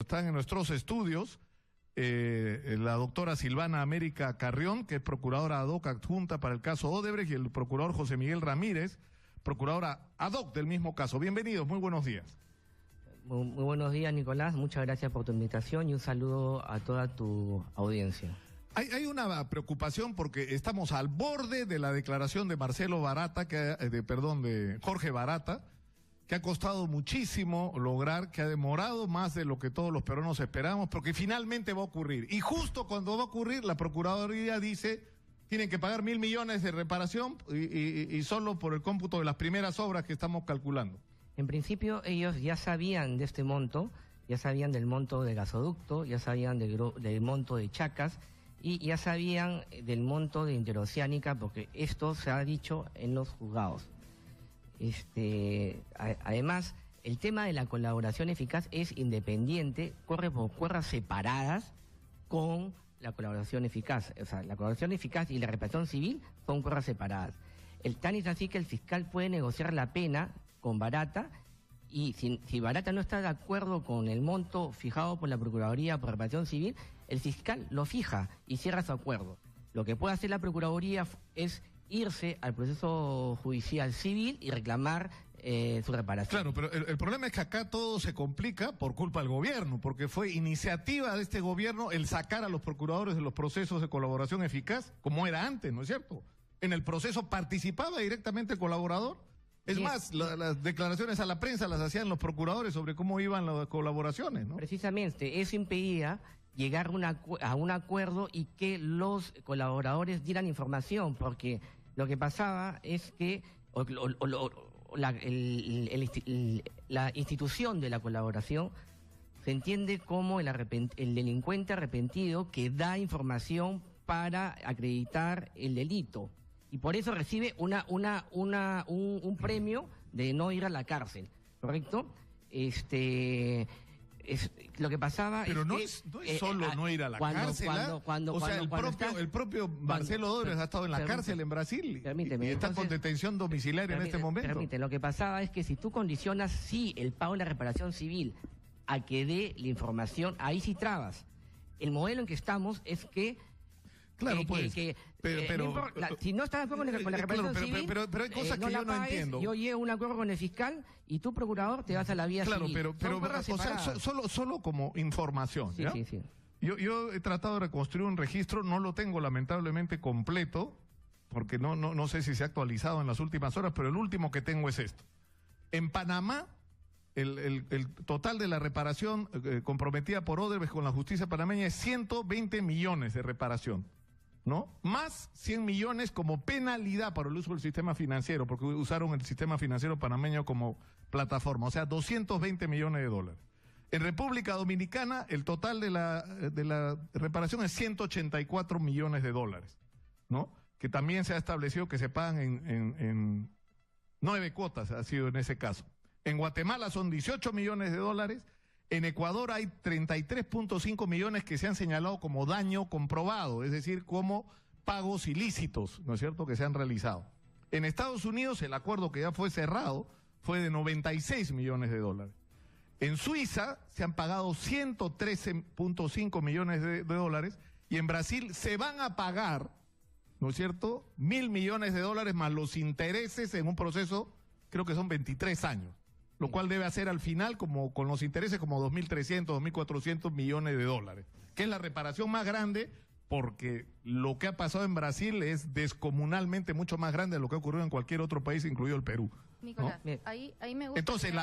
están en nuestros estudios la doctora Silvana América Carrión, que es procuradora ad hoc adjunta para el caso Odebrecht, y el procurador José Miguel Ramírez, procuradora ad hoc del mismo caso. Bienvenidos, muy buenos días. Muy buenos días, Nicolás. Muchas gracias por tu invitación y un saludo a toda tu audiencia. Hay una preocupación porque estamos al borde de la declaración de Marcelo Barata, de Jorge Barata, que ha costado muchísimo lograr, que ha demorado más de lo que todos los peruanos esperamos, porque finalmente va a ocurrir. Y justo cuando va a ocurrir, la Procuraduría dice, tienen que pagar 1.000 millones de reparación y solo por el cómputo de las primeras obras que estamos calculando. En principio ellos ya sabían de este monto, ya sabían del monto de gasoducto, ya sabían del monto de Chacas y ya sabían del monto de Interoceánica, porque esto se ha dicho en los juzgados. Además, el tema de la colaboración eficaz es independiente, corre por cuerdas separadas con la colaboración eficaz. O sea, la colaboración eficaz y la reparación civil son cuerdas separadas. El tan es así que el fiscal puede negociar la pena con Barata, y si Barata no está de acuerdo con el monto fijado por la Procuraduría por reparación civil, el fiscal lo fija y cierra su acuerdo. Lo que puede hacer la Procuraduría es irse al proceso judicial civil y reclamar su reparación. Claro, pero el problema es que acá todo se complica por culpa del gobierno, porque fue iniciativa de este gobierno el sacar a los procuradores de los procesos de colaboración eficaz, como era antes, ¿no es cierto? En el proceso participaba directamente el colaborador. Es más, las declaraciones a la prensa las hacían los procuradores sobre cómo iban las colaboraciones, ¿no? Precisamente, eso impedía llegar a un acuerdo y que los colaboradores dieran información, porque lo que pasaba es que la institución de la colaboración se entiende como el delincuente arrepentido que da información para acreditar el delito, y por eso recibe un premio de no ir a la cárcel, ¿correcto? Lo que pasaba pero es no que... es solo no ir a la cárcel. El propio Marcelo Odebrecht ha estado en la cárcel en Brasil y está con detención domiciliaria en este momento. Lo que pasaba es que si tú condicionas el pago de la reparación civil a que dé la información, ahí sí trabas. El modelo en que estamos es que... Claro, pues, si no estás de acuerdo con la reparación civil, pero hay cosas que yo no entiendo. Yo llego a un acuerdo con el fiscal y tú, procurador, te vas a la vía civil. Claro, pero solo como información, ¿ya? Sí. Yo he tratado de reconstruir un registro, no lo tengo lamentablemente completo, porque no sé si se ha actualizado en las últimas horas, pero el último que tengo es esto. En Panamá, el total de la reparación comprometida por Odebrecht con la justicia panameña es 120 millones de reparación, ¿no? Más 100 millones como penalidad para el uso del sistema financiero, porque usaron el sistema financiero panameño como plataforma, o sea, 220 millones de dólares. En República Dominicana, el total de la reparación es 184 millones de dólares, ¿no? Que también se ha establecido que se pagan en 9 cuotas, ha sido en ese caso. En Guatemala son 18 millones de dólares. En Ecuador hay 33.5 millones que se han señalado como daño comprobado, es decir, como pagos ilícitos, ¿no es cierto?, que se han realizado. En Estados Unidos el acuerdo que ya fue cerrado fue de 96 millones de dólares. En Suiza se han pagado 113.5 millones de dólares y en Brasil se van a pagar, ¿no es cierto?, 1.000 millones de dólares más los intereses en un proceso, creo que son 23 años. Lo cual debe hacer al final, como con los intereses, como 2.300, 2.400 millones de dólares, que es la reparación más grande, porque lo que ha pasado en Brasil es descomunalmente mucho más grande de lo que ha ocurrido en cualquier otro país, incluido el Perú, ¿no? Nicolás, ahí me gusta... Entonces,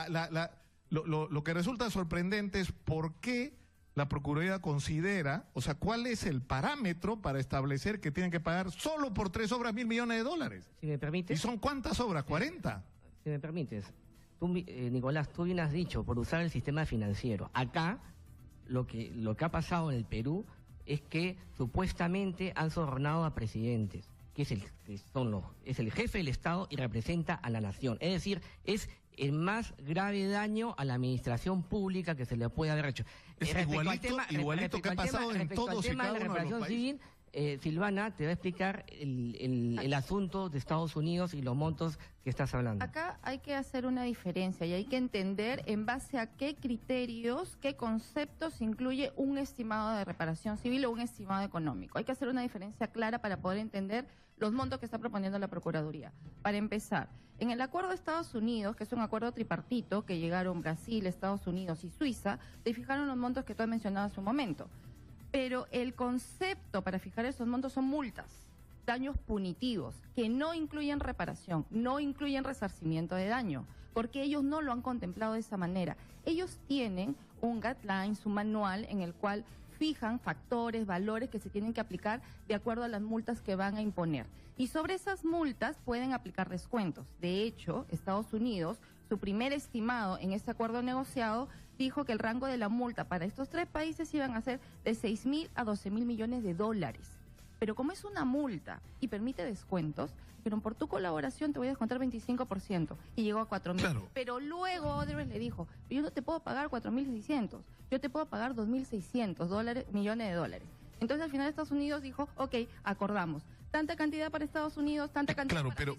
lo que resulta sorprendente es por qué la Procuraduría considera, o sea, cuál es el parámetro para establecer que tienen que pagar solo por 3 obras 1.000 millones de dólares. Si me permites... ¿Y son cuántas obras? ¿40? Si me permites... Nicolás, tú bien has dicho, por usar el sistema financiero. Acá, lo que ha pasado en el Perú es que supuestamente han sobornado a presidentes, es el jefe del Estado y representa a la nación. Es decir, es el más grave daño a la administración pública que se le puede haber hecho. Es igualito que ha pasado en todos y cada uno de los países. Silvana te va a explicar el asunto de Estados Unidos y los montos que estás hablando. Acá hay que hacer una diferencia y hay que entender en base a qué criterios, qué conceptos incluye un estimado de reparación civil o un estimado económico. Hay que hacer una diferencia clara para poder entender los montos que está proponiendo la Procuraduría. Para empezar, en el acuerdo de Estados Unidos, que es un acuerdo tripartito que llegaron Brasil, Estados Unidos y Suiza, te fijaron los montos que tú has mencionado hace un momento. Pero el concepto para fijar esos montos son multas, daños punitivos, que no incluyen reparación, no incluyen resarcimiento de daño, porque ellos no lo han contemplado de esa manera. Ellos tienen un guideline, un manual en el cual fijan factores, valores que se tienen que aplicar de acuerdo a las multas que van a imponer. Y sobre esas multas pueden aplicar descuentos. De hecho, Estados Unidos, su primer estimado en este acuerdo negociado, dijo que el rango de la multa para estos 3 países iban a ser de 6.000 a 12.000 millones de dólares. Pero como es una multa y permite descuentos, dijeron, por tu colaboración te voy a descontar 25%, y llegó a 4.000. Claro. Pero luego Odebrecht le dijo, yo no te puedo pagar 4.600, yo te puedo pagar 2.600 millones de dólares. Entonces al final Estados Unidos dijo, ok, acordamos. Tanta cantidad para Estados Unidos, tanta cantidad claro, para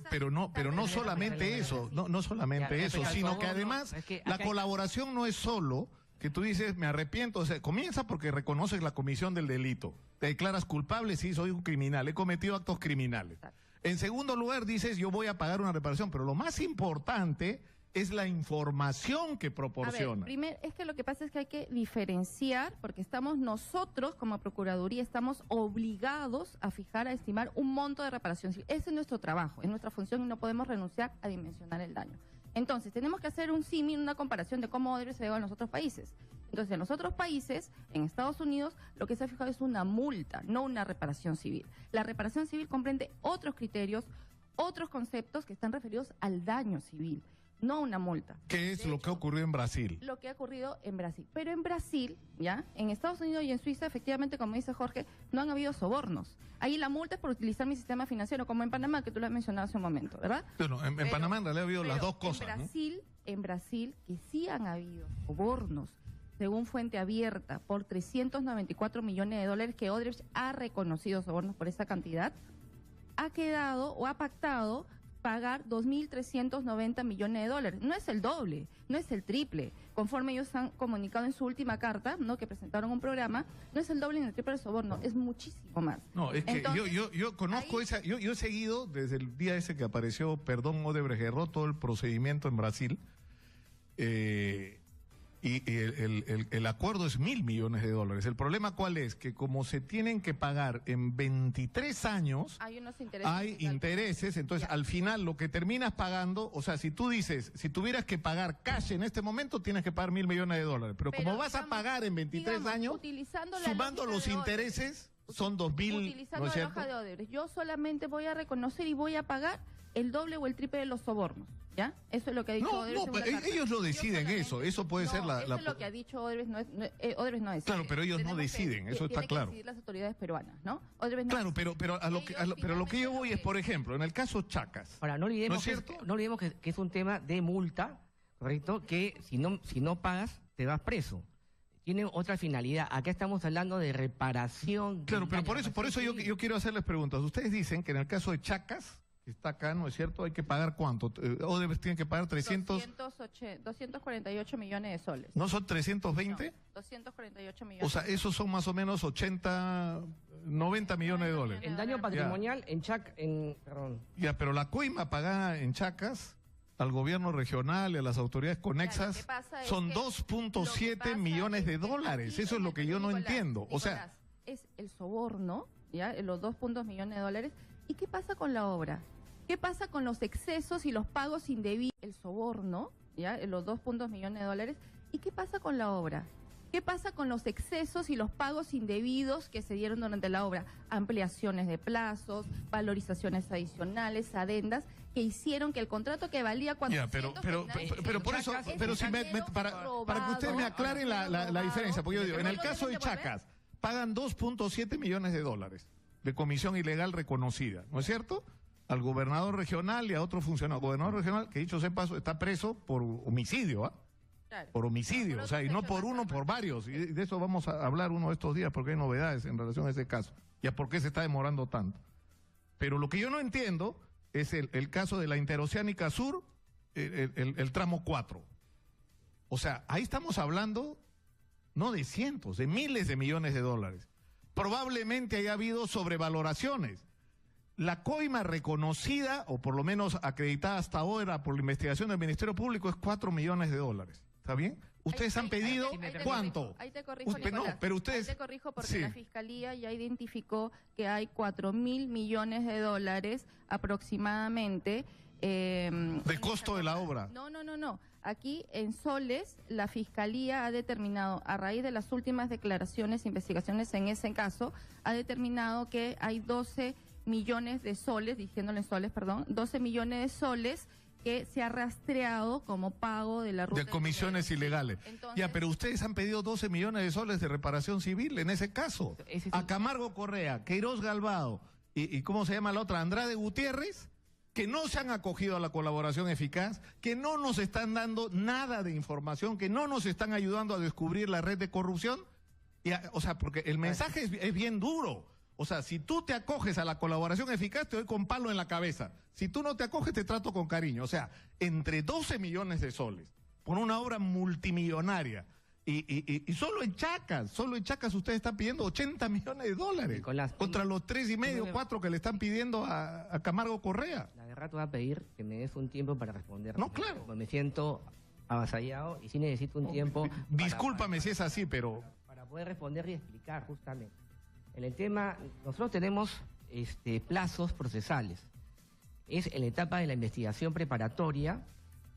pero no solamente eso, no solamente eso, sino que además la colaboración no es solo que tú dices, me arrepiento, o sea, comienza porque reconoces la comisión del delito, te declaras culpable, sí, soy un criminal, he cometido actos criminales. En segundo lugar, dices, yo voy a pagar una reparación, pero lo más importante es la información que proporciona. A ver, primero, es que lo que pasa es que hay que diferenciar, porque estamos nosotros, como Procuraduría, estamos obligados a fijar, a estimar un monto de reparación civil. Ese es nuestro trabajo, es nuestra función y no podemos renunciar a dimensionar el daño. Entonces, tenemos que hacer un símil, una comparación de cómo debe ser en los otros países. Entonces, en los otros países, en Estados Unidos, lo que se ha fijado es una multa, no una reparación civil. La reparación civil comprende otros criterios, otros conceptos que están referidos al daño civil, no una multa. ¿Qué es lo que ocurrió en Brasil? Lo que ha ocurrido en Brasil. Pero en Brasil, ya, en Estados Unidos y en Suiza, efectivamente, como dice Jorge, no han habido sobornos. Ahí la multa es por utilizar mi sistema financiero, como en Panamá, que tú lo has mencionado hace un momento, ¿verdad? Bueno, en Panamá en realidad ha habido las dos cosas, en Brasil, que sí han habido sobornos, según fuente abierta, por 394 millones de dólares, que Odebrecht ha reconocido sobornos por esa cantidad, ha quedado o ha pactado pagar 2.390 millones de dólares. No es el doble, no es el triple. Conforme ellos han comunicado en su última carta, ¿no?, que presentaron un programa, no es el doble ni el triple de soborno, es muchísimo más. No, es que entonces, yo conozco ahí, yo he seguido desde el día ese que apareció, perdón, Odebrecht, erró todo el procedimiento en Brasil, y el acuerdo es 1.000 millones de dólares. El problema ¿cuál es? Que como se tienen que pagar en 23 años, hay intereses, entonces al final lo que terminas pagando, o sea, si tú dices, si tuvieras que pagar cash en este momento, tienes que pagar 1.000 millones de dólares, pero como vas a pagar en 23 años, sumando los intereses, son 2.000, utilizando ¿no es cierto? La hoja de Odebrecht, yo solamente voy a reconocer y voy a pagar el doble o el triple de los sobornos. ¿Ya? Eso es lo que ha dicho Odebrecht. No, ellos lo deciden eso puede ser la... Eso es lo que ha dicho Odebrecht, Odebrecht no decide. Claro, pero ellos no deciden, eso está claro. Tienen que decidir las autoridades peruanas, ¿no? Odebrecht claro, pero a lo que yo voy es, por ejemplo, en el caso Chacas. Ahora, no olvidemos, no olvidemos que es un tema de multa, ¿correcto? Que si no pagas, te vas preso. Tiene otra finalidad. Acá estamos hablando de reparación. Claro, pero por eso yo quiero hacerles preguntas. Ustedes dicen que en el caso de Chacas, que está acá, ¿no es cierto? Hay que pagar ¿cuánto? Odebrecht tiene que pagar 248 millones de soles. ¿No son 320? No, 248 millones. O sea, esos son más o menos 90 millones de dólares. El daño patrimonial perdón. Ya, pero la coima pagada en Chacas al gobierno regional y a las autoridades conexas son 2.7 millones de dólares. Eso es lo que yo no entiendo. O sea, es el soborno, ¿ya? Los 2 millones de dólares. ¿Y qué pasa con la obra? ¿Qué pasa con los excesos y los pagos indebidos? El soborno, ¿ya? Los 2 millones de dólares. ¿Y qué pasa con la obra? ¿Qué pasa con los excesos y los pagos indebidos que se dieron durante la obra? Ampliaciones de plazos, valorizaciones adicionales, adendas, que hicieron que el contrato que valía 400... pero por eso, pero si para que usted me aclare la diferencia, porque yo digo, en el caso de Chacas, pagan 2.7 millones de dólares de comisión ilegal reconocida, ¿no es cierto? Al gobernador regional y a otro funcionario. Gobernador regional, que dicho sea paso, está preso por homicidio, ¿ah? Claro. Por homicidio, o sea, y no por uno, por varios. Y de eso vamos a hablar uno de estos días porque hay novedades en relación a ese caso. ¿Ya por qué se está demorando tanto? Pero lo que yo no entiendo es el caso de la Interoceánica Sur, el tramo 4. O sea, ahí estamos hablando no de cientos, de miles de millones de dólares. Probablemente haya habido sobrevaloraciones. La coima reconocida, o por lo menos acreditada hasta ahora por la investigación del Ministerio Público, es 4 millones de dólares. ¿Está bien? Ustedes han pedido ¿cuánto? Ahí te corrijo, No, pero ustedes... Ahí te corrijo porque sí. la Fiscalía ya identificó que hay 4.000 millones de dólares aproximadamente. ¿De costo de la obra? No. Aquí en soles, la Fiscalía ha determinado, a raíz de las últimas declaraciones, investigaciones en ese caso, ha determinado que hay 12 millones de soles, diciéndole en soles, perdón, 12 millones de soles que se ha rastreado como pago de la ruta de comisiones ilegales. Entonces, ya, pero ustedes han pedido 12 millones de soles de reparación civil en ese caso. A Camargo Correa, Queiroz Galvao y ¿cómo se llama la otra? Andrade Gutiérrez, que no se han acogido a la colaboración eficaz, que no nos están dando nada de información, que no nos están ayudando a descubrir la red de corrupción. O sea, porque el mensaje es bien duro. O sea, si tú te acoges a la colaboración eficaz, te doy con palo en la cabeza. Si tú no te acoges, te trato con cariño. O sea, entre 12 millones de soles, por una obra multimillonaria, y solo en Chacas ustedes están pidiendo 80 millones de dólares, Nicolás, contra los 3,5, 4 que le están pidiendo a Camargo Correa. La de rato va a pedir que me des un tiempo para responder. No, claro. Me siento avasallado y sí necesito un tiempo. Discúlpame si es así, pero... Para poder responder y explicar justamente. En el tema, nosotros tenemos plazos procesales. Es en la etapa de la investigación preparatoria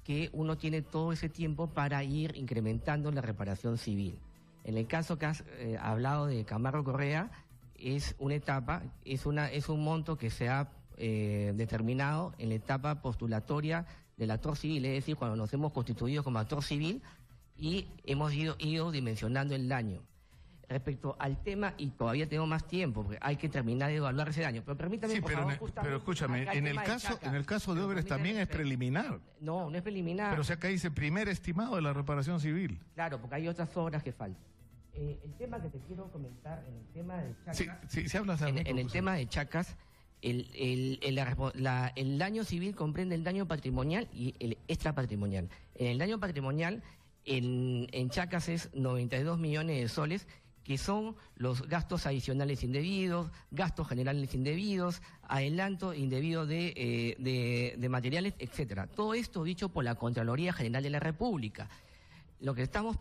que uno tiene todo ese tiempo para ir incrementando la reparación civil. En el caso que has hablado de Camargo Correa, es una etapa, es un monto que se ha determinado en la etapa postulatoria del actor civil, es decir, cuando nos hemos constituido como actor civil y hemos ido dimensionando el daño. Respecto al tema, y todavía tengo más tiempo, porque hay que terminar de evaluar ese daño. Pero permítame, sí, por favor, pero escúchame, en el caso de Odebrecht también es preliminar. No es preliminar. Pero o sea que dice primer estimado de la reparación civil. Claro, porque hay otras obras que faltan. El tema que te quiero comentar, en el tema de Chacas... Sí, hablas en el tema de Chacas, el daño civil comprende el daño patrimonial y el extrapatrimonial. En el daño patrimonial, en Chacas es 92 millones de soles, que son los gastos adicionales indebidos, gastos generales indebidos, adelanto indebido de materiales, etcétera. Todo esto dicho por la Contraloría General de la República. Lo que estamos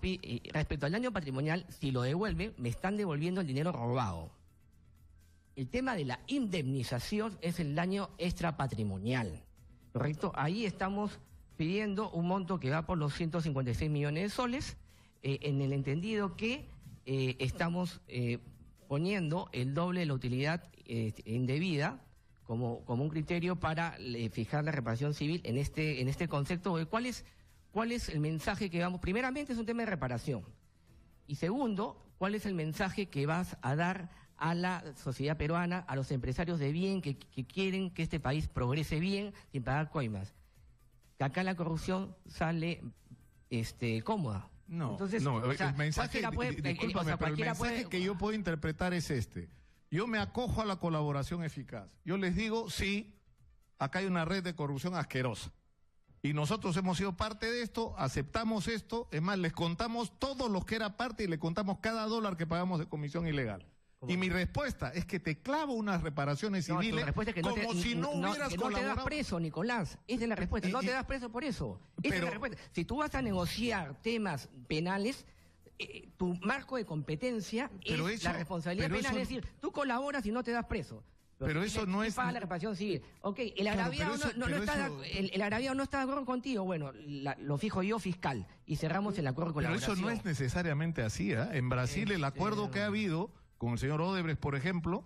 respecto al daño patrimonial, si lo devuelven, me están devolviendo el dinero robado. El tema de la indemnización es el daño extrapatrimonial, ¿correcto? Ahí estamos pidiendo un monto que va por los 156 millones de soles, en el entendido que estamos poniendo el doble de la utilidad indebida como un criterio para fijar la reparación civil en este concepto. ¿Cuál es el mensaje que vamos? Primeramente es un tema de reparación. Y segundo, ¿cuál es el mensaje que vas a dar a la sociedad peruana, a los empresarios de bien que quieren que este país progrese bien sin pagar coimas? Que acá la corrupción sale cómoda. No, entonces, el mensaje, discúlpame, pero el mensaje que yo puedo interpretar es este. Yo me acojo a la colaboración eficaz. Yo les digo, sí, acá hay una red de corrupción asquerosa. Y nosotros hemos sido parte de esto, aceptamos esto, es más, les contamos todos los que era parte y le contamos cada dólar que pagamos de comisión ilegal. Y mi respuesta es que te clavo unas reparaciones civiles como si no hubieras colaborado. No te das preso, Nicolás. Esa es la respuesta. No te das preso por eso. Esa es la respuesta. Si tú vas a negociar temas penales, tu marco de competencia es la responsabilidad penal. Es decir, tú colaboras y no te das preso. Pero eso no es... Paga la reparación civil. Ok, el agraviado no está de acuerdo contigo. Bueno, lo fijo yo fiscal y cerramos el acuerdo de colaboración. Pero eso no es necesariamente así. En Brasil el acuerdo que ha habido con el señor Odebrecht, por ejemplo,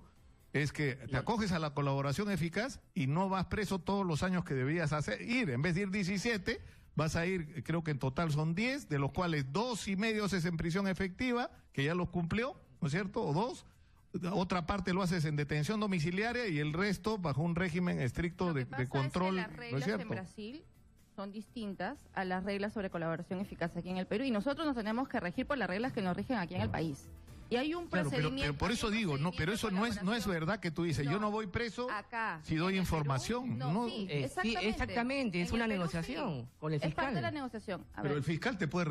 es que te acoges a la colaboración eficaz y no vas preso todos los años que debías ir. En vez de ir 17, vas a ir, creo que en total son 10, de los cuales 2,5 es en prisión efectiva, que ya los cumplió, ¿no es cierto? O 2. Otra parte lo haces en detención domiciliaria y el resto bajo un régimen estricto de control. Las reglas en Brasil son distintas a las reglas sobre colaboración eficaz aquí en el Perú y nosotros nos tenemos que regir por las reglas que nos rigen aquí en el país. Y hay un Claro, procedimiento. pero por eso hay un digo, no, pero eso procedimiento no es verdad que tú dices, yo no voy preso si doy información. No, Sí, Sí, exactamente, es En una el Perú, negociación sí. con el Es parte de la fiscal. negociación. A pero ver. el fiscal te puede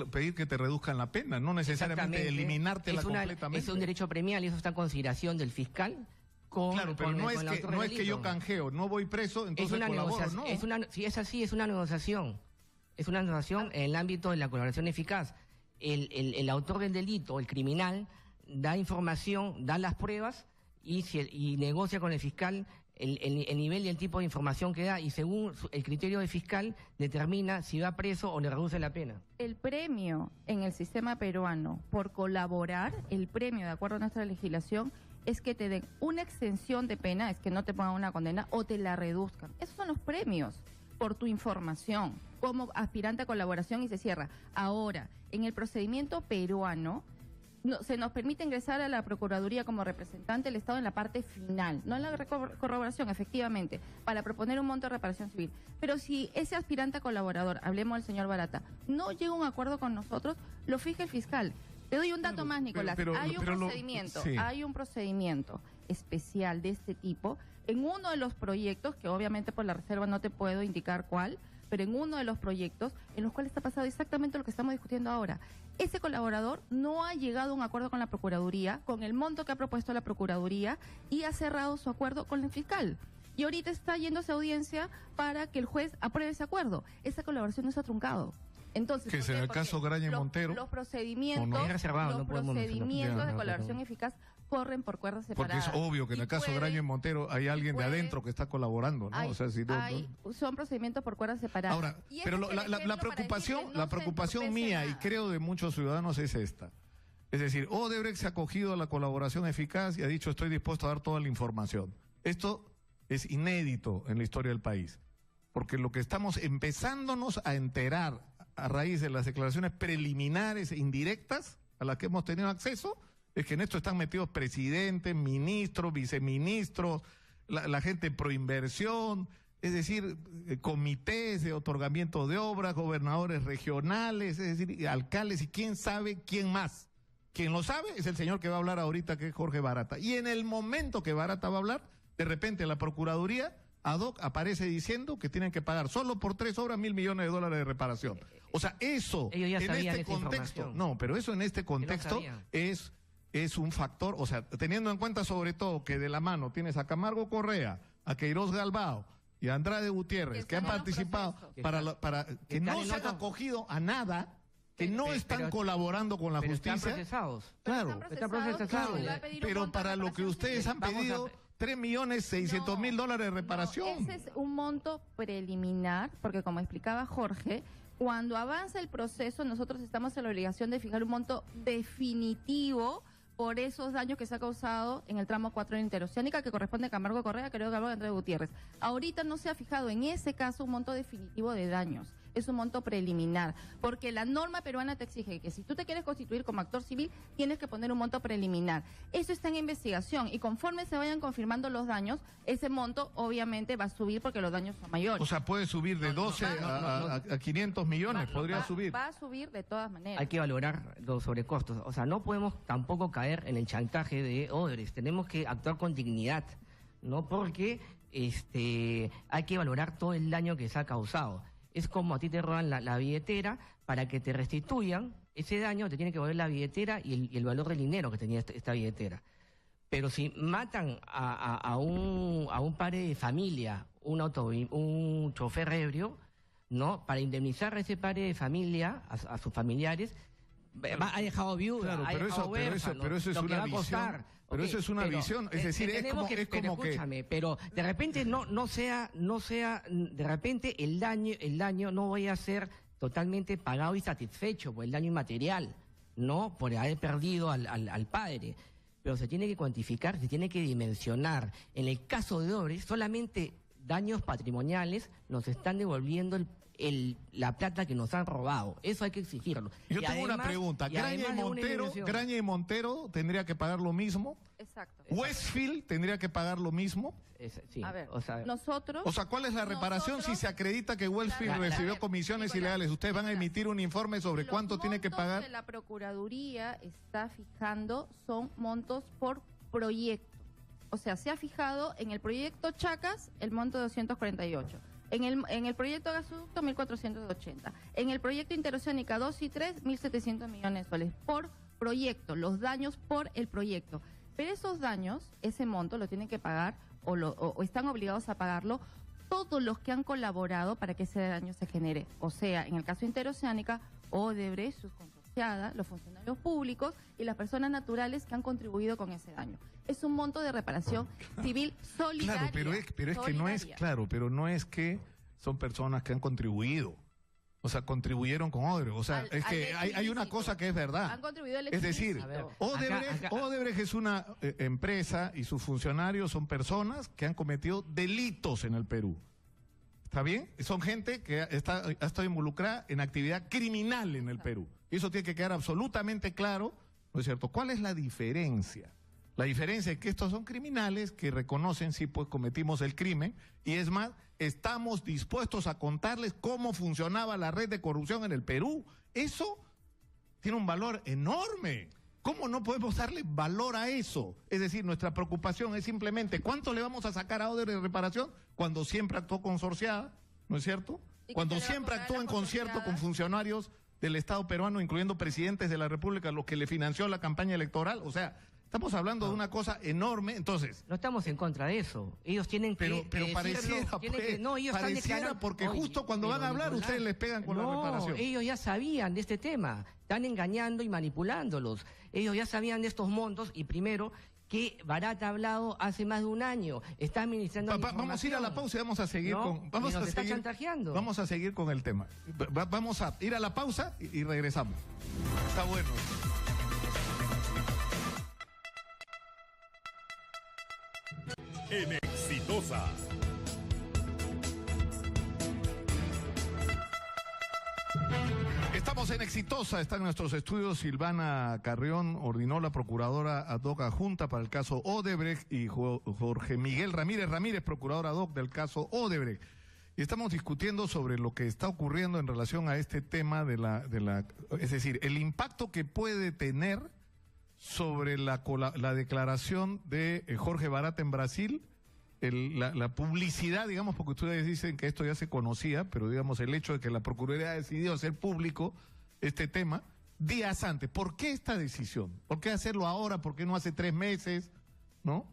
pedir que te reduzcan la pena, no necesariamente Exactamente. eliminártela completamente. Es un derecho premial y eso está en consideración del fiscal. Claro, pero no es que yo canjeo, no voy preso, entonces es una colaboro, negociación, no. si es así, es una negociación. Es una negociación en el ámbito de la colaboración eficaz. El autor del delito, el criminal, da información, da las pruebas y negocia con el fiscal el nivel y el tipo de información que da y según el criterio del fiscal determina si va preso o le reduce la pena. El premio en el sistema peruano por colaborar, el premio de acuerdo a nuestra legislación, es que te den una extensión de pena, es que no te pongan una condena o te la reduzcan. Esos son los premios por tu información como aspirante a colaboración y se cierra. Ahora, en el procedimiento peruano, se nos permite ingresar a la Procuraduría como representante del Estado en la parte final, no en la corroboración, efectivamente, para proponer un monto de reparación civil. Pero si ese aspirante a colaborador, hablemos del señor Barata, no llega a un acuerdo con nosotros, lo fija el fiscal. Te doy un dato más, Nicolás. Hay un procedimiento especial de este tipo en uno de los proyectos, que obviamente por la reserva no te puedo indicar cuál, pero en uno de los proyectos en los cuales está pasado exactamente lo que estamos discutiendo ahora. Ese colaborador no ha llegado a un acuerdo con la Procuraduría, con el monto que ha propuesto la Procuraduría, y ha cerrado su acuerdo con el fiscal. Y ahorita está yéndose a audiencia para que el juez apruebe ese acuerdo. Esa colaboración no se ha truncado. Entonces, que es en el caso Graña y Montero. Los procedimientos, de colaboración eficaz corren por cuerdas separadas. Porque es obvio que en el caso Graña y Montero hay alguien de adentro que está colaborando, ¿no? Son procedimientos por cuerdas separadas. Ahora, pero la preocupación mía y creo de muchos ciudadanos es esta. Es decir, Odebrecht se ha acogido a la colaboración eficaz y ha dicho estoy dispuesto a dar toda la información. Esto es inédito en la historia del país, porque lo que estamos empezándonos a enterar a raíz de las declaraciones preliminares e indirectas a las que hemos tenido acceso, es que en esto están metidos presidentes, ministros, viceministros, la gente proinversión, es decir, comités de otorgamiento de obras, gobernadores regionales, es decir, alcaldes y quién sabe quién más. Quien lo sabe es el señor que va a hablar ahorita, que es Jorge Barata. Y en el momento que Barata va a hablar, de repente la Procuraduría ad hoc aparece diciendo que tienen que pagar solo por 3 obras $1.000 millones de reparación. O sea, eso ellos ya en sabían este contexto, no, pero eso en este contexto es un factor, o sea, teniendo en cuenta sobre todo que de la mano tienes a Camargo Correa, a Queiroz Galbao y a Andrade Gutiérrez, que han participado para que no se han acogido a nada, que no están colaborando con la justicia. Están procesados. Claro, están procesados. Pero para lo que ustedes han pedido, $3.600.000 de reparación. Ese es un monto preliminar, porque como explicaba Jorge, cuando avanza el proceso, nosotros estamos en la obligación de fijar un monto definitivo por esos daños que se ha causado en el tramo 4 de la interoceánica, que corresponde a Camargo Correa, Queiroz Galbao y Andrade Gutiérrez. Ahorita no se ha fijado en ese caso un monto definitivo de daños. Es un monto preliminar, porque la norma peruana te exige que si tú te quieres constituir como actor civil, tienes que poner un monto preliminar. Eso está en investigación y conforme se vayan confirmando los daños, ese monto obviamente va a subir porque los daños son mayores. O sea, puede subir de 12 a 500 millones, podría subir. Va a subir de todas maneras. Hay que valorar los sobrecostos. O sea, no podemos tampoco caer en el chantaje de Odebrecht. Tenemos que actuar con dignidad, ¿no? Porque hay que valorar todo el daño que se ha causado. Es como a ti te roban la billetera, para que te restituyan ese daño te tienen que volver la billetera y el valor del dinero que tenía esta billetera. Pero si matan a un padre de familia, un chofer ebrio, ¿no? Para indemnizar a ese padre de familia, a sus familiares, ha dejado viuda, claro, ha dejado huérfano, pero eso es una visión. Pero eso es una visión, es decir, es como que... Pero de repente no sea, de repente el daño no vaya a ser totalmente pagado y satisfecho por el daño inmaterial, no por haber perdido al padre. Pero se tiene que cuantificar, se tiene que dimensionar. En el caso de Odebrecht, solamente daños patrimoniales nos están devolviendo la plata que nos han robado. Eso hay que exigirlo. Yo Y tengo una además- pregunta. y además de una indemnización. Graña y Montero tendría que pagar lo mismo. Exacto. Westfield tendría que pagar lo mismo. Sí, A ver, o sea, nosotros... O sea, ¿cuál es la reparación si Nosotros- se acredita que Westfield Claro, recibió a ver, comisiones Nicolás, ilegales? Ustedes van a emitir un informe sobre los cuánto tiene que montos pagar. que la Procuraduría está fijando son montos por proyecto. O sea, se ha fijado en el proyecto Chacas el monto de 248. En el proyecto Gasoducto, 1.480. En el proyecto Interoceánica 2 y 3, 1.700 millones de soles. Por proyecto, los daños por el proyecto. Pero esos daños, ese monto, lo tienen que pagar o están obligados a pagarlo todos los que han colaborado para que ese daño se genere. O sea, en el caso Interoceánica, Odebrecht, sus consorciadas, los funcionarios públicos y las personas naturales que han contribuido con ese daño. Es un monto de reparación civil solidaria. Claro, pero es que no es solidaria. claro, pero no es que son personas que han contribuido. O sea, contribuyeron con Odebrecht. O sea, Al- es que al hay una explícito. cosa que es verdad. Han contribuido al Es decir, explícito. Odebrecht, Acá- Odebrecht es una empresa y sus funcionarios son personas que han cometido delitos en el Perú. ¿Está bien? Son gente que ha estado involucrada en actividad criminal en el Perú. Y eso tiene que quedar absolutamente claro, ¿no es cierto? ¿Cuál es la diferencia? La diferencia es que estos son criminales que reconocen si pues cometimos el crimen y es más, estamos dispuestos a contarles cómo funcionaba la red de corrupción en el Perú. Eso tiene un valor enorme. ¿Cómo no podemos darle valor a eso? Es decir, nuestra preocupación es simplemente ¿cuánto le vamos a sacar a Odebrecht de reparación cuando siempre actuó consorciada? ¿No es cierto? ¿Y qué Cuando se le va a siempre cobrar a actuó las en concierto con consorciadas? funcionarios del Estado peruano, incluyendo presidentes de la República, los que le financió la campaña electoral. O sea, estamos hablando de una cosa enorme. Entonces, no estamos en contra de eso. Ellos tienen que pero decirlo, pareciera, tienen pues, no, ellos están pareciera declarando- porque Oye, justo cuando pero van a hablar Nicolás, ustedes les pegan con la no, reparación. ellos ya sabían de este tema. Están engañando y manipulándolos. Ellos ya sabían de estos montos y primero que Barata ha hablado hace más de un año. Está administrando la Vamos a ir a la información. pausa y vamos a seguir No, con vamos y nos a está seguir, chantajeando. vamos a seguir con el tema. Vamos a ir a la pausa y regresamos. Está bueno. En Exitosa. Estamos en Exitosa, está en nuestros estudios Silvana Carrión, ordinó la procuradora ad hoc adjunta para el caso Odebrecht, y Jorge Miguel Ramírez, procurador ad hoc del caso Odebrecht. Y estamos discutiendo sobre lo que está ocurriendo en relación a este tema es decir, el impacto que puede tener sobre la declaración de Jorge Barata en Brasil, la publicidad, digamos, porque ustedes dicen que esto ya se conocía, pero digamos el hecho de que la Procuraduría ha decidido hacer público este tema días antes. ¿Por qué esta decisión? ¿Por qué hacerlo ahora? ¿Por qué no hace 3 meses? ¿No?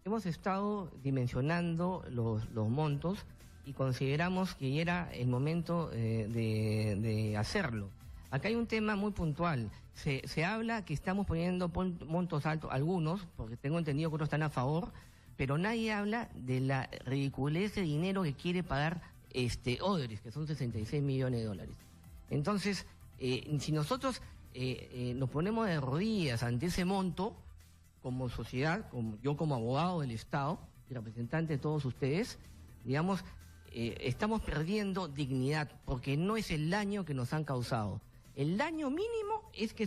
Hemos estado dimensionando los montos y consideramos que ya era el momento de hacerlo. Acá hay un tema muy puntual. Se habla que estamos poniendo montos altos, algunos, porque tengo entendido que otros están a favor, pero nadie habla de la ridiculez de dinero que quiere pagar Odebrecht, que son 66 millones de dólares. Entonces, si nosotros nos ponemos de rodillas ante ese monto, como sociedad, yo como abogado del Estado y representante de todos ustedes, digamos, estamos perdiendo dignidad, porque no es el daño que nos han causado. El daño mínimo es que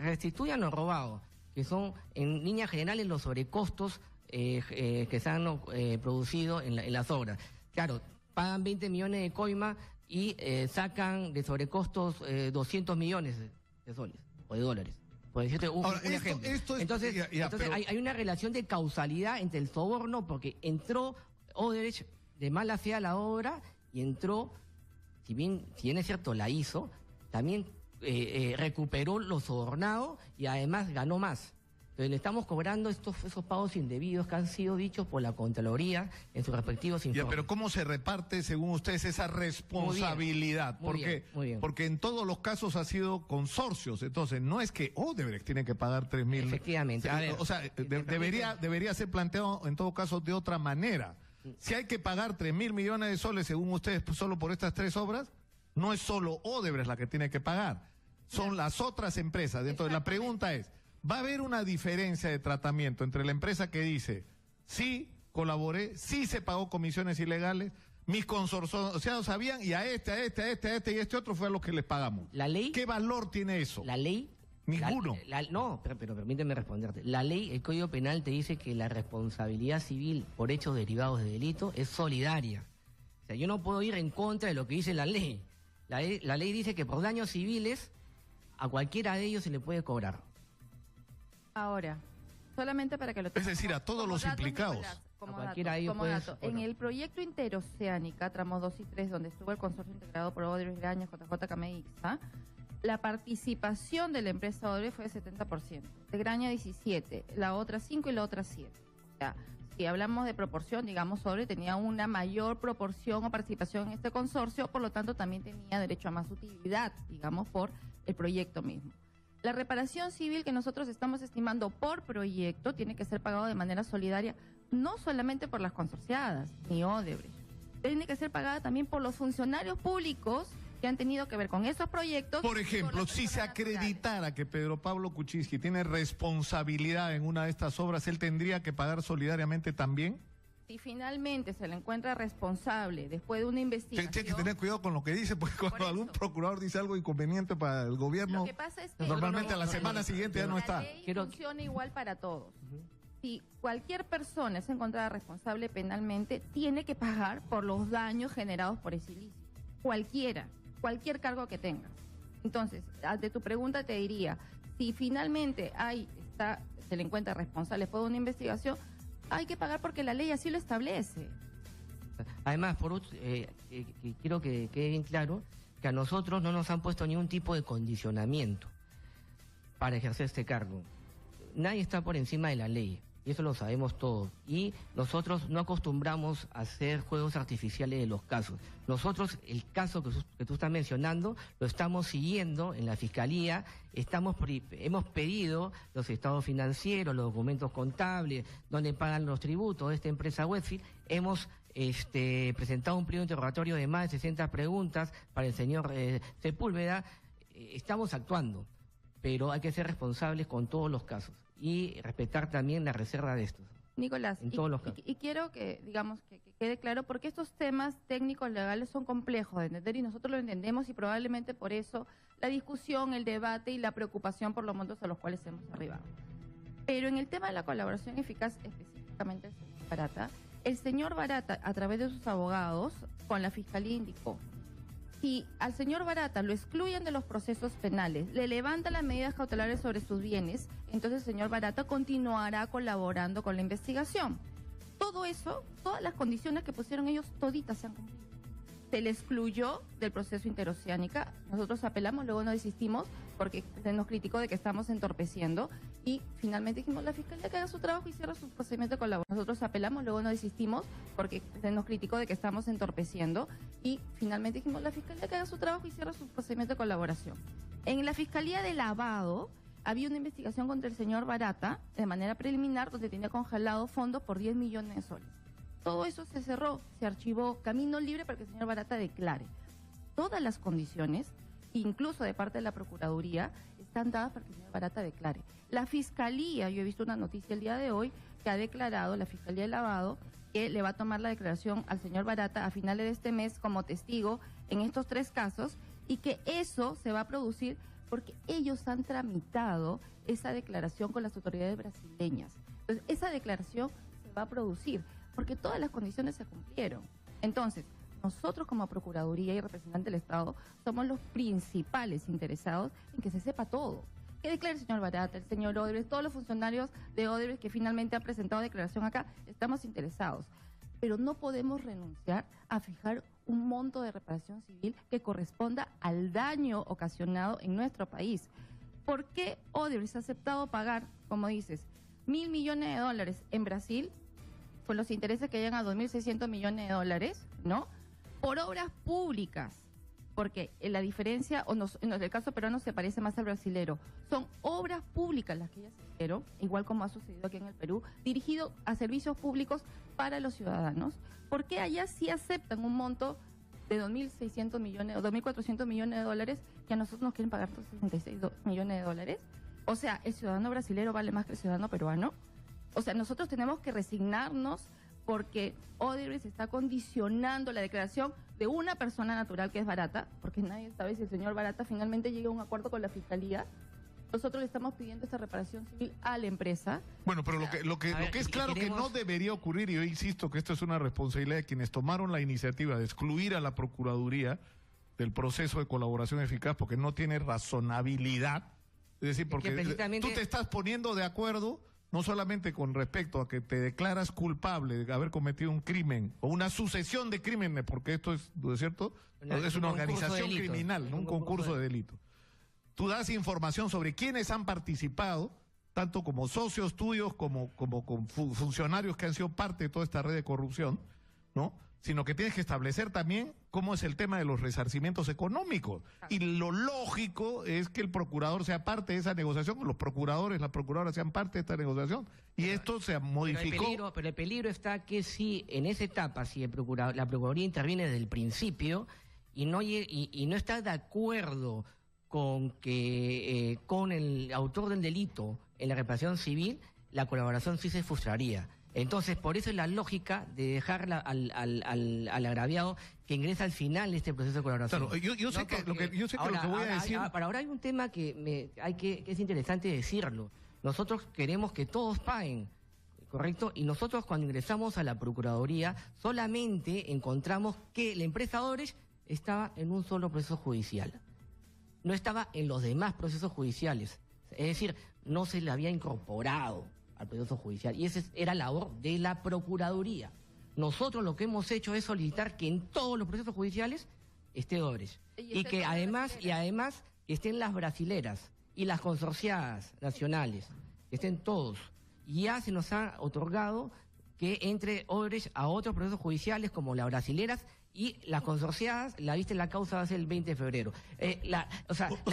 restituyan lo robado, que son en líneas generales los sobrecostos que se han producido en las obras. Claro, pagan 20 millones de coima y sacan de sobrecostos 200 millones de soles o de dólares. Por decirte un ejemplo. Entonces, pero hay una relación de causalidad entre el soborno, porque entró Odebrecht de mala fe a la obra y entró, si bien es cierto, la hizo, también recuperó lo sobornado y además ganó más. Entonces le estamos cobrando esos pagos indebidos que han sido dichos por la Contraloría en sus respectivos informes. Pero ¿cómo se reparte, según ustedes, esa responsabilidad? Muy bien. Porque en todos los casos ha sido consorcios. Entonces, no es que Odebrecht tiene que pagar 3.000. Efectivamente. A ver, o sea, debería ser planteado, en todo caso, de otra manera. Si hay que pagar 3.000 millones de soles, según ustedes, pues, solo por estas 3 obras, no es solo Odebrecht la que tiene que pagar. Son las otras empresas. Entonces, la pregunta es, ¿va a haber una diferencia de tratamiento entre la empresa que dice, sí, colaboré, sí se pagó comisiones ilegales, Mis consorciados sabían y a este y este otro fue a los que les pagamos. La ley... ¿Qué valor tiene eso? La ley... Ninguno. No, pero permíteme responderte. La ley, el Código Penal te dice que la responsabilidad civil por hechos derivados de delito es solidaria. O sea, yo no puedo ir en contra de lo que dice la ley. La ley dice que por daños civiles a cualquiera de ellos se le puede cobrar. Ahora, solamente para que lo Es decir, a todos los implicados. Nicolás, como A cualquiera de ellos como puedes- dato. bueno. En el proyecto Interoceánica, tramos 2 y 3, donde estuvo el consorcio integrado por Odebrecht, Graña, JJ, Cameixa, la participación de la empresa Odebrecht fue de 70%, de Graña 17%, la otra 5% y la otra 7%. O sea, si hablamos de proporción, digamos, Odebrecht tenía una mayor proporción o participación en este consorcio, por lo tanto también tenía derecho a más utilidad, digamos, por el proyecto mismo. La reparación civil que nosotros estamos estimando por proyecto tiene que ser pagado de manera solidaria, no solamente por las consorciadas, ni Odebrecht. Tiene que ser pagada también por los funcionarios públicos que han tenido que ver con esos proyectos. Por ejemplo, las si se personas naturales. acreditara que Pedro Pablo Kuczynski tiene responsabilidad en una de estas obras, ¿él tendría que pagar solidariamente también? Si finalmente se le encuentra responsable después de una investigación... Tiene que tener cuidado con lo que dice, porque cuando Por eso. algún procurador dice algo inconveniente para el gobierno, Lo que pasa es que normalmente a la semana siguiente ya no la está. ley Quiero- funciona igual para todos. Si cualquier persona es encontrada responsable penalmente, tiene que pagar por los daños generados por ese ilícito. Cualquier cargo que tenga. Entonces, ante tu pregunta te diría, si finalmente se le encuentra responsable después de una investigación, hay que pagar porque la ley así lo establece. Además, quiero que quede bien claro que a nosotros no nos han puesto ningún tipo de condicionamiento para ejercer este cargo. Nadie está por encima de la ley, y eso lo sabemos todos. Y nosotros no acostumbramos a hacer juegos artificiales de los casos. Nosotros, el caso que tú estás mencionando, lo estamos siguiendo en la Fiscalía. Hemos pedido los estados financieros, los documentos contables, donde pagan los tributos de esta empresa Westfield. Hemos presentado un pliego interrogatorio de más de 60 preguntas para el señor Sepúlveda. Estamos actuando, pero hay que ser responsables con todos los casos y respetar también la reserva de estos. Nicolás, En todos los casos. y quiero que, digamos, que quede claro, porque estos temas técnicos legales son complejos de entender y nosotros lo entendemos y probablemente por eso la discusión, el debate y la preocupación por los montos a los cuales hemos arribado. Pero en el tema de la colaboración eficaz, específicamente el señor Barata, a través de sus abogados, con la Fiscalía indicó: si al señor Barata lo excluyen de los procesos penales, le levantan las medidas cautelares sobre sus bienes, entonces el señor Barata continuará colaborando con la investigación. Todo eso, todas las condiciones que pusieron ellos, toditas se han cumplido. Se le excluyó del proceso interoceánica, nosotros apelamos, luego no desistimos porque se nos criticó de que estamos entorpeciendo y finalmente dijimos la Fiscalía que haga su trabajo y cierra su procedimiento de colaboración. Nosotros apelamos, luego no desistimos porque se nos criticó de que estamos entorpeciendo y finalmente dijimos la Fiscalía que haga su trabajo y cierra su procedimiento de colaboración. En la Fiscalía de Lavado había una investigación contra el señor Barata de manera preliminar donde tenía congelado fondos por 10 millones de soles. Todo eso se cerró, se archivó, camino libre para que el señor Barata declare. Todas las condiciones, incluso de parte de la Procuraduría, están dadas para que el señor Barata declare. La Fiscalía, yo he visto una noticia el día de hoy, que ha declarado, la Fiscalía de Lavado, que le va a tomar la declaración al señor Barata a finales de este mes como testigo en estos 3 casos y que eso se va a producir porque ellos han tramitado esa declaración con las autoridades brasileñas. Entonces, esa declaración se va a producir porque todas las condiciones se cumplieron. Entonces, nosotros como Procuraduría y representante del Estado somos los principales interesados en que se sepa todo. Que declare el señor Barata, el señor Odebrecht, todos los funcionarios de Odebrecht que finalmente han presentado declaración acá, estamos interesados. Pero no podemos renunciar a fijar un monto de reparación civil que corresponda al daño ocasionado en nuestro país. ¿Por qué Odebrecht ha aceptado pagar, como dices, $1.000 millones en Brasil, con los intereses que llegan a $2.600 millones, ¿no? Por obras públicas, porque la diferencia, en el caso peruano se parece más al brasilero, son obras públicas las que ya se hicieron, igual como ha sucedido aquí en el Perú, dirigido a servicios públicos para los ciudadanos. ¿Por qué allá sí aceptan un monto de 2.600 millones o 2.400 millones de dólares que a nosotros nos quieren pagar 66 millones de dólares? O sea, ¿el ciudadano brasilero vale más que el ciudadano peruano? O sea, nosotros tenemos que resignarnos porque Odebrecht está condicionando la declaración de una persona natural que es Barata, porque nadie sabe si el señor Barata finalmente llega a un acuerdo con la Fiscalía. Nosotros le estamos pidiendo esta reparación civil a la empresa. Bueno, pero lo que es claro que no debería ocurrir, y yo insisto que esto es una responsabilidad de quienes tomaron la iniciativa de excluir a la Procuraduría del proceso de colaboración eficaz, porque no tiene razonabilidad. Es decir, porque precisamente tú te estás poniendo de acuerdo no solamente con respecto a que te declaras culpable de haber cometido un crimen o una sucesión de crímenes, porque esto es, ¿no es cierto? Es una organización criminal, no un concurso de delito. Tú das información sobre quiénes han participado, tanto como socios tuyos, como funcionarios que han sido parte de toda esta red de corrupción, ¿no? Sino que tienes que establecer también cómo es el tema de los resarcimientos económicos. Y lo lógico es que el procurador sea parte de esa negociación, los procuradores, las procuradoras sean parte de esta negociación. Y esto se modificó. Pero el peligro está que si en esa etapa, si la Procuraduría interviene desde el principio y no está de acuerdo con el autor del delito en la reparación civil, la colaboración sí se frustraría. Entonces, por eso es la lógica de dejar al agraviado que ingresa al final de este proceso de colaboración. Claro, yo sé que lo que voy a decir... Ahora hay un tema que es interesante decirlo. Nosotros queremos que todos paguen, ¿correcto? Y nosotros cuando ingresamos a la Procuraduría solamente encontramos que la empresa Odebrecht estaba en un solo proceso judicial. No estaba en los demás procesos judiciales. Es decir, no se le había incorporado al proceso judicial. Y esa era la labor de la Procuraduría. Nosotros lo que hemos hecho es solicitar que en todos los procesos judiciales esté Odebrecht. Y que además estén las brasileras y las consorciadas nacionales, que estén todos. Y ya se nos ha otorgado que entre Odebrecht a otros procesos judiciales como las brasileras y las consorciadas. La viste en la causa va a ser el 20 de febrero. La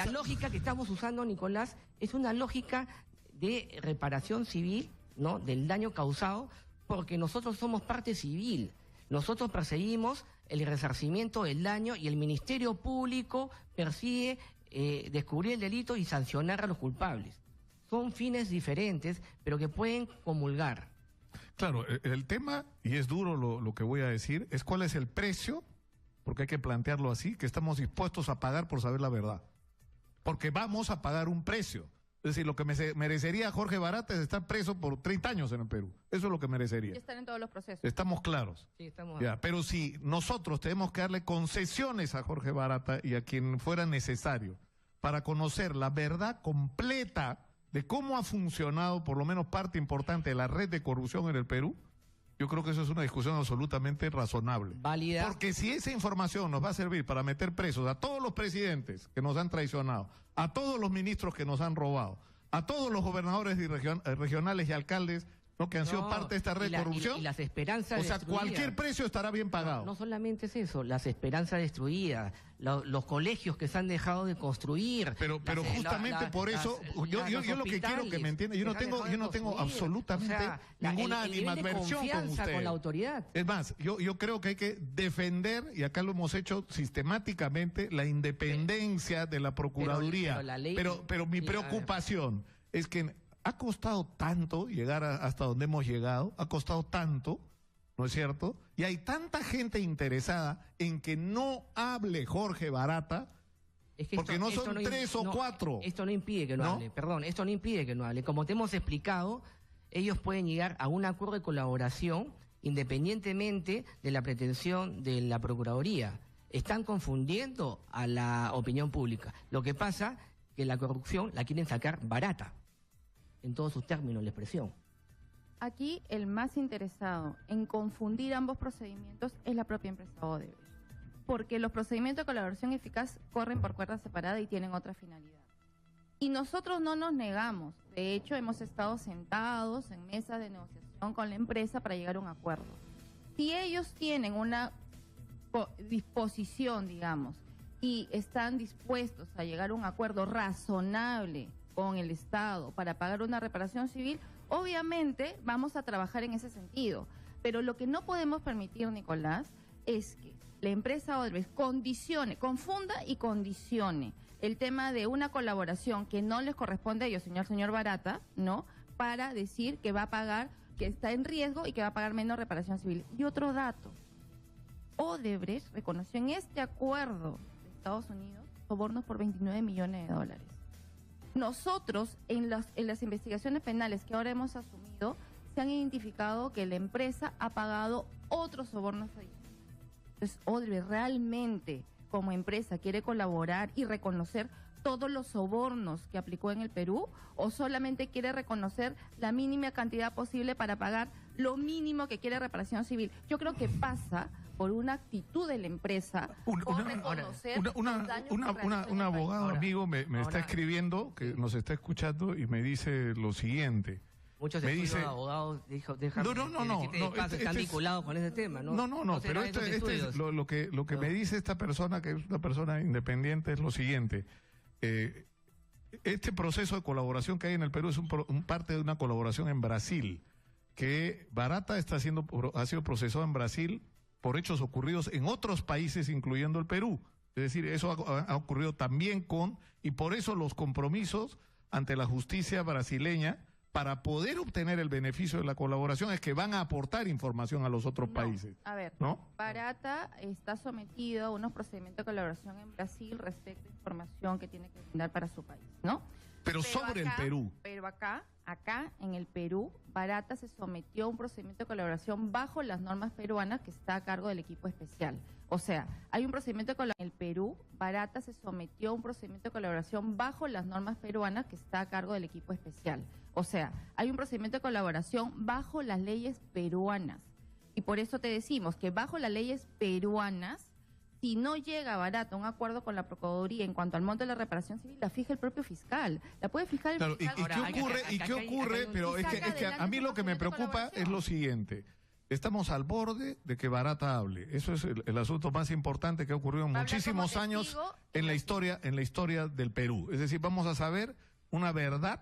lógica que estamos usando, Nicolás, es una lógica de reparación civil, ¿no?, del daño causado, porque nosotros somos parte civil. Nosotros perseguimos el resarcimiento del daño y el Ministerio Público persigue descubrir el delito y sancionar a los culpables. Son fines diferentes, pero que pueden comulgar. Claro, el tema, y es duro lo que voy a decir, es cuál es el precio, porque hay que plantearlo así, que estamos dispuestos a pagar por saber la verdad. Porque vamos a pagar un precio. Es decir, lo que merecería Jorge Barata es estar preso por 30 años en el Perú. Eso es lo que merecería. Y estar en todos los procesos. Estamos claros. Sí, estamos... Ya, pero si nosotros tenemos que darle concesiones a Jorge Barata y a quien fuera necesario para conocer la verdad completa de cómo ha funcionado por lo menos parte importante de la red de corrupción en el Perú, yo creo que eso es una discusión absolutamente razonable. Válida. Porque si esa información nos va a servir para meter presos a todos los presidentes que nos han traicionado, a todos los ministros que nos han robado, a todos los gobernadores regionales y alcaldes, ¿no?, que han sido parte de esta red de corrupción, y las esperanzas o sea, destruidas. cualquier precio estará bien pagado. No solamente es eso, las esperanzas destruidas, los colegios que se han dejado de construir. Pero justamente por eso, yo lo que quiero que me entienda, yo no tengo absolutamente ninguna animadversión con usted. Con la autoridad. Es más, yo creo que hay que defender, y acá lo hemos hecho sistemáticamente, la independencia de la Procuraduría. Pero mi preocupación es que ha costado tanto llegar hasta donde hemos llegado, ha costado tanto, ¿no es cierto? Y hay tanta gente interesada en que no hable Jorge Barata, es que porque no son 3 o 4. Esto no impide que no hable, perdón, esto no impide que no hable. Como te hemos explicado, ellos pueden llegar a un acuerdo de colaboración independientemente de la pretensión de la Procuraduría. Están confundiendo a la opinión pública. Lo que pasa que la corrupción la quieren sacar barata, en todos sus términos, la expresión. Aquí el más interesado en confundir ambos procedimientos es la propia empresa Odebrecht, porque los procedimientos de colaboración eficaz corren por cuerda separada y tienen otra finalidad. Y nosotros no nos negamos, de hecho hemos estado sentados en mesas de negociación con la empresa para llegar a un acuerdo. Si ellos tienen una disposición, digamos, y están dispuestos a llegar a un acuerdo razonable con el Estado para pagar una reparación civil, obviamente vamos a trabajar en ese sentido. Pero lo que no podemos permitir, Nicolás, es que la empresa Odebrecht confunda y condicione el tema de una colaboración que no les corresponde a ellos, señor Barata, ¿no?, para decir que va a pagar que está en riesgo y que va a pagar menos reparación civil. Y otro dato, Odebrecht reconoció en este acuerdo de Estados Unidos sobornos por 29 millones de dólares. Nosotros, en las investigaciones penales que ahora hemos asumido, se han identificado que la empresa ha pagado otros sobornos adicionales. Entonces, Odebrecht realmente, como empresa, quiere colaborar y reconocer todos los sobornos que aplicó en el Perú, o solamente quiere reconocer la mínima cantidad posible para pagar lo mínimo que quiere reparación civil. Yo creo que pasa por una actitud de la empresa, por reconocer los daños que realizó un en el país. abogado amigo me está escribiendo, que nos está escuchando, y me dice lo siguiente. Muchos Me estudios dice- de abogados No, están este es- vinculados con ese tema, ¿no? No, pero serán esos este es estudios. lo que No. me dice esta persona, que es una persona independiente, es lo siguiente. Este proceso de colaboración que hay en el Perú es un parte de una colaboración en Brasil, que Barata ha sido procesado en Brasil por hechos ocurridos en otros países, incluyendo el Perú. Es decir, eso ha ocurrido también y por eso los compromisos ante la justicia brasileña para poder obtener el beneficio de la colaboración es que van a aportar información a los otros No, países. A ver, ¿No? Barata está sometido a unos procedimientos de colaboración en Brasil respecto a información que tiene que brindar para su país, ¿no? Pero sobre el Perú. Pero acá en el Perú, Barata se sometió a un procedimiento de colaboración bajo las normas peruanas que está a cargo del equipo especial. O sea, hay un procedimiento de colaboración en el Perú, Barata se sometió a un procedimiento de colaboración bajo las normas peruanas que está a cargo del equipo especial. O sea, hay un procedimiento de colaboración bajo las leyes peruanas. Y por eso te decimos que bajo las leyes peruanas, si no llega Barata a un acuerdo con la Procuraduría en cuanto al monto de la reparación civil, la fija el propio fiscal. La puede fijar el Claro, fiscal. ¿y Ahora, qué ocurre? acá ¿Y qué hay ocurre? un- Pero y es que saca a mí lo que me adelante un preocupa procedimiento de es lo siguiente. Estamos al borde de que Barata hable. Eso es el asunto más importante que ha ocurrido en Va a hablar muchísimos como años testigo en la historia del Perú. Es decir, vamos a saber una verdad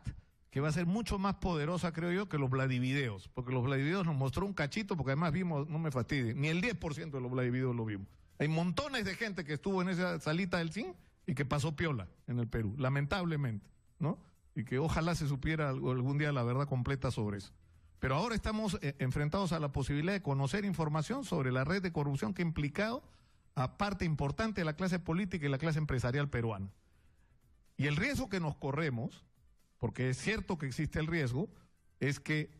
que va a ser mucho más poderosa, creo yo, que los Vladivideos. Porque los Vladivideos nos mostró un cachito, porque además vimos, no me fastidie, ni el 10% de los Vladivideos lo vimos. Hay montones de gente que estuvo en esa salita del CIN y que pasó piola en el Perú, lamentablemente, ¿no? Y que ojalá se supiera algún día la verdad completa sobre eso. Pero ahora estamos enfrentados a la posibilidad de conocer información sobre la red de corrupción que ha implicado a parte importante de la clase política y la clase empresarial peruana. Y el riesgo que nos corremos, porque es cierto que existe el riesgo, es que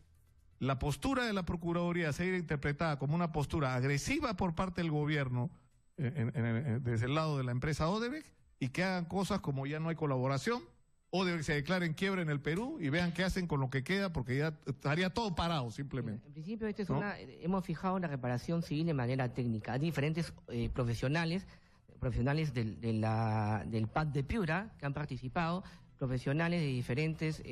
la postura de la Procuraduría sea interpretada como una postura agresiva por parte del gobierno desde el lado de la empresa Odebrecht, y que hagan cosas como ya no hay colaboración, Odebrecht se declare en quiebra en el Perú y vean qué hacen con lo que queda, porque ya estaría todo parado simplemente. En principio, ¿No? hemos fijado la reparación civil de manera técnica. Hay diferentes profesionales del PAD de Piura que han participado, profesionales de diferentes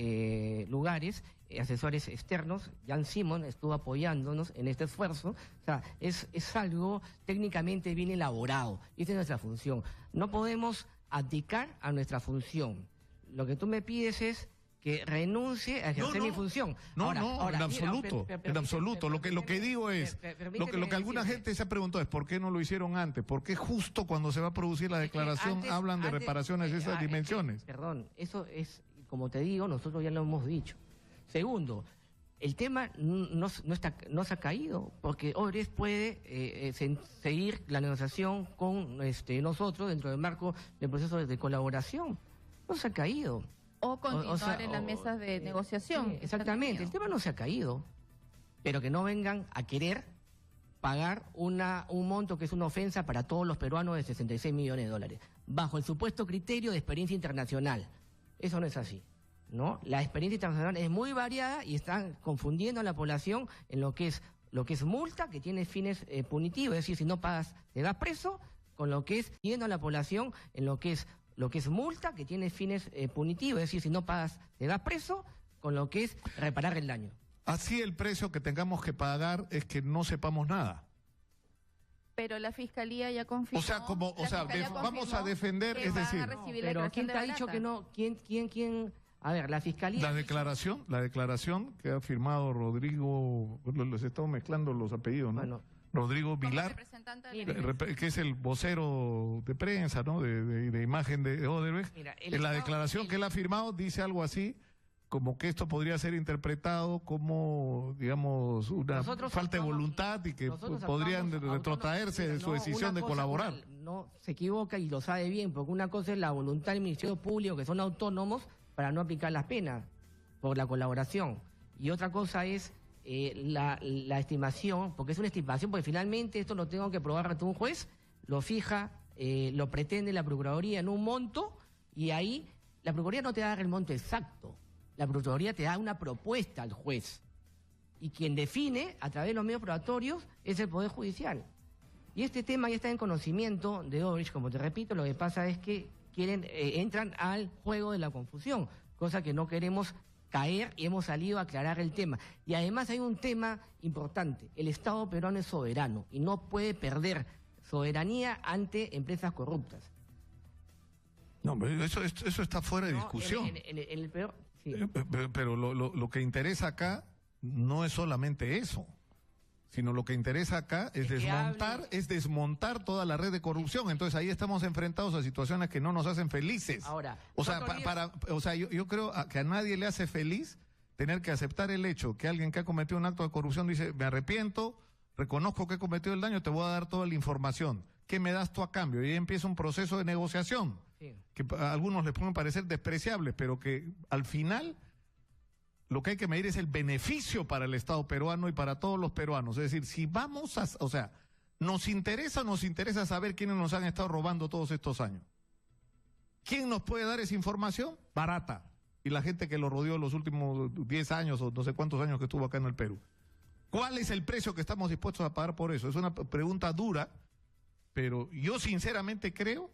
lugares, asesores externos. Jan Simon estuvo apoyándonos en este esfuerzo. O sea, es algo técnicamente bien elaborado. Y esa es nuestra función. No podemos abdicar a nuestra función. Lo que tú me pides es que renuncie a ejercer mi función. En absoluto, en absoluto. Lo que digo es, lo que alguna gente se ha preguntado es ¿por qué no lo hicieron antes? ¿Por qué justo cuando se va a producir la declaración hablan de reparaciones de esas dimensiones? Perdón, eso es, como te digo, nosotros ya lo hemos dicho. Segundo, el tema no se ha caído, porque Odebrecht puede seguir la negociación con nosotros dentro del marco del proceso de colaboración. No se ha caído. O continuar en las mesas de negociación. Sí, exactamente, el tema no se ha caído, pero que no vengan a querer pagar un monto que es una ofensa para todos los peruanos de 66 millones de dólares, bajo el supuesto criterio de experiencia internacional. Eso no es así, ¿no? La experiencia internacional es muy variada y están confundiendo a la población en lo que es multa, que tiene fines punitivos, es decir, si no pagas te das preso, con lo que es yendo a la población en lo que es multa, que tiene fines punitivos, es decir, si no pagas te das preso, con lo que es reparar el daño. Así el precio que tengamos que pagar es que no sepamos nada. Pero la Fiscalía ya confirmó. Vamos a defender, que es van decir, a recibir la Pero declaración ¿quién de te ha dicho Barata? que no? ¿Quién? A ver, la Fiscalía... la declaración que ha firmado Rodrigo, les estamos mezclando los apellidos, ¿no? Bueno, Rodrigo Como Vilar, representante de Mire, la que es el vocero de prensa, ¿no? De imagen de Odebrecht. Mira, En la declaración que él ha firmado dice algo así como que esto podría ser interpretado como, digamos, una falta de voluntad y que podrían retrotraerse de su decisión de colaborar. No se equivoca y lo sabe bien, porque una cosa es la voluntad del Ministerio Público, que son autónomos, para no aplicar las penas por la colaboración. Y otra cosa es la estimación, porque es una estimación, porque finalmente esto lo tengo que probar ante un juez, lo fija, lo pretende la Procuraduría en un monto, y ahí la Procuraduría no te va a dar el monto exacto. La Procuraduría te da una propuesta al juez. Y quien define, a través de los medios probatorios, es el Poder Judicial. Y este tema ya está en conocimiento de Odebrecht, como te repito, lo que pasa es que entran al juego de la confusión, cosa que no queremos caer y hemos salido a aclarar el tema. Y además hay un tema importante, el Estado peruano es soberano y no puede perder soberanía ante empresas corruptas. No, eso está fuera de discusión. En el peor... Sí. Pero lo que interesa acá no es solamente eso, sino lo que interesa acá es desmontar toda la red de corrupción. Entonces ahí estamos enfrentados a situaciones que no nos hacen felices. Ahora, yo creo que a nadie le hace feliz tener que aceptar el hecho que alguien que ha cometido un acto de corrupción dice, me arrepiento, reconozco que he cometido el daño, te voy a dar toda la información. ¿Qué me das tú a cambio? Y ahí empieza un proceso de negociación, que a algunos les pueden parecer despreciables, pero que al final lo que hay que medir es el beneficio para el Estado peruano y para todos los peruanos. Es decir, si vamos a... O sea, nos interesa saber quiénes nos han estado robando todos estos años. ¿Quién nos puede dar esa información? Barata. Y la gente que lo rodeó los últimos 10 años o no sé cuántos años que estuvo acá en el Perú. ¿Cuál es el precio que estamos dispuestos a pagar por eso? Es una pregunta dura, pero yo sinceramente creo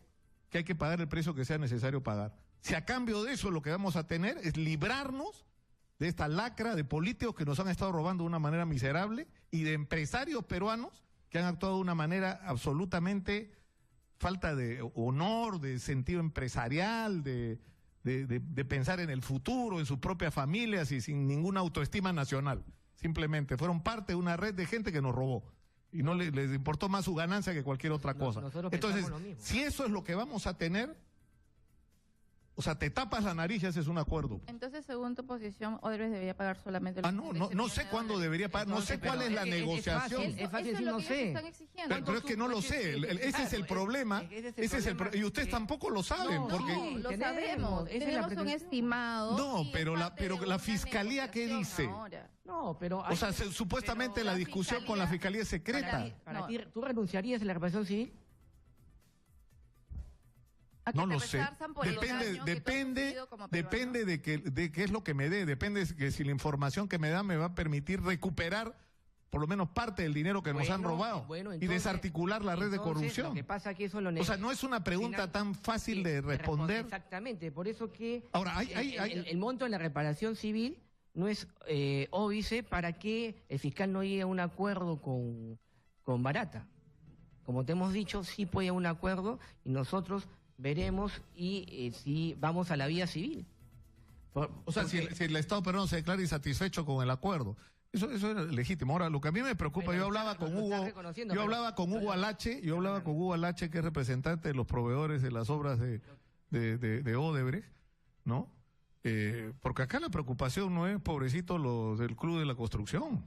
que hay que pagar el precio que sea necesario pagar. Si a cambio de eso lo que vamos a tener es librarnos de esta lacra de políticos que nos han estado robando de una manera miserable y de empresarios peruanos que han actuado de una manera absolutamente falta de honor, de sentido empresarial, de pensar en el futuro, en sus propias familias y sin ninguna autoestima nacional. Simplemente fueron parte de una red de gente que nos robó. Y no les importó más su ganancia que cualquier otra cosa. Entonces, si eso es lo que vamos a tener, o sea, te tapas la nariz y haces un acuerdo. Entonces, según tu posición, Odebrecht debería pagar solamente los no sé cuándo debería pagar, no sé cuál es la negociación. Es fácil decir, no sé. Pero es que no lo sé, ese es el problema, y ustedes tampoco lo saben. No, lo sabemos, tenemos un estimado. No, pero la Fiscalía, ¿qué dice? No, pero... O sea, supuestamente la discusión con la Fiscalía es secreta. Para ti, ¿tú renunciarías a la represión civil? No lo sé. Depende de qué es lo que me dé. Depende de que si la información que me da me va a permitir recuperar por lo menos parte del dinero que nos han robado y desarticular la red de corrupción. Lo que pasa que eso o sea, no es una pregunta tan fácil de responder. Exactamente, por eso que ahora el monto de la reparación civil no es óbice para que el fiscal no llegue a un acuerdo con Barata. Como te hemos dicho, sí puede haber un acuerdo y nosotros veremos y si vamos a la vía civil. O sea, si el Estado peruano se declara insatisfecho con el acuerdo, eso es legítimo. Ahora, lo que a mí me preocupa, yo hablaba con Hugo Alache, que es representante de los proveedores de las obras de Odebrecht, ¿no? Porque acá la preocupación no es, pobrecito, los del Club de la Construcción,